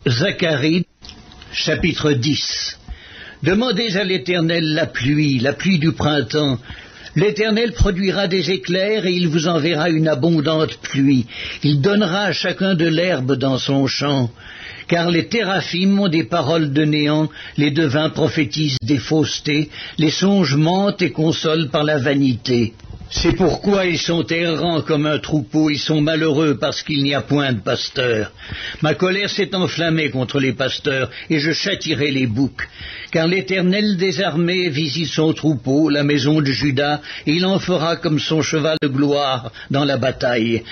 Zacharie, chapitre 10. Demandez à l'Éternel la pluie du printemps. L'Éternel produira des éclairs et il vous enverra une abondante pluie. Il donnera à chacun de l'herbe dans son champ. Car les téraphim ont des paroles de néant, les devins prophétisent des faussetés, les songes mentent et consolent par la vanité. C'est pourquoi ils sont errants comme un troupeau, ils sont malheureux parce qu'il n'y a point de pasteur. Ma colère s'est enflammée contre les pasteurs, et je châtierai les boucs. Car l'Éternel des armées visite son troupeau, la maison de Juda, et il en fera comme son cheval de gloire dans la bataille.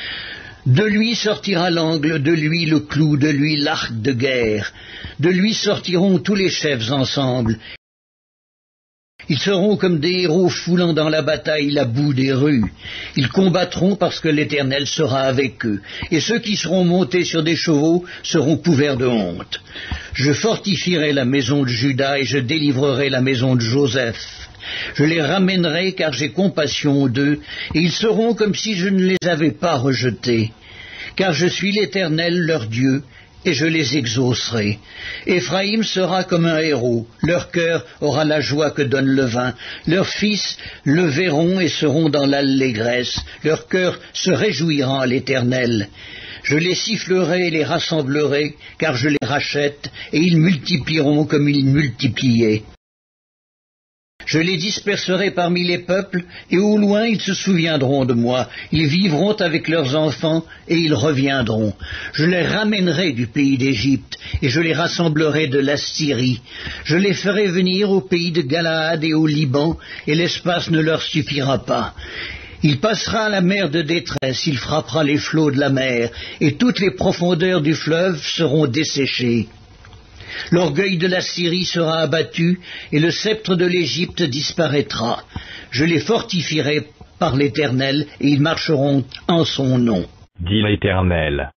De lui sortira l'angle, de lui le clou, de lui l'arc de guerre. De lui sortiront tous les chefs ensemble. Ils seront comme des héros foulant dans la bataille la boue des rues. Ils combattront parce que l'Éternel sera avec eux. Et ceux qui seront montés sur des chevaux seront couverts de honte. Je fortifierai la maison de Juda et je délivrerai la maison de Joseph. Je les ramènerai car j'ai compassion d'eux, et ils seront comme si je ne les avais pas rejetés. Car je suis l'Éternel leur Dieu, et je les exaucerai. Éphraïm sera comme un héros, leur cœur aura la joie que donne le vin, leurs fils le verront et seront dans l'allégresse, leur cœur se réjouira à l'Éternel. Je les sifflerai et les rassemblerai, car je les rachète, et ils multiplieront comme ils multipliaient. Je les disperserai parmi les peuples, et au loin ils se souviendront de moi. Ils vivront avec leurs enfants, et ils reviendront. Je les ramènerai du pays d'Égypte, et je les rassemblerai de l'Assyrie. Je les ferai venir au pays de Galaad et au Liban, et l'espace ne leur suffira pas. Il passera la mer de détresse, il frappera les flots de la mer, et toutes les profondeurs du fleuve seront desséchées. L'orgueil de la Syrie sera abattu, et le sceptre de l'Égypte disparaîtra. Je les fortifierai par l'Éternel, et ils marcheront en son nom. Dit l'Éternel.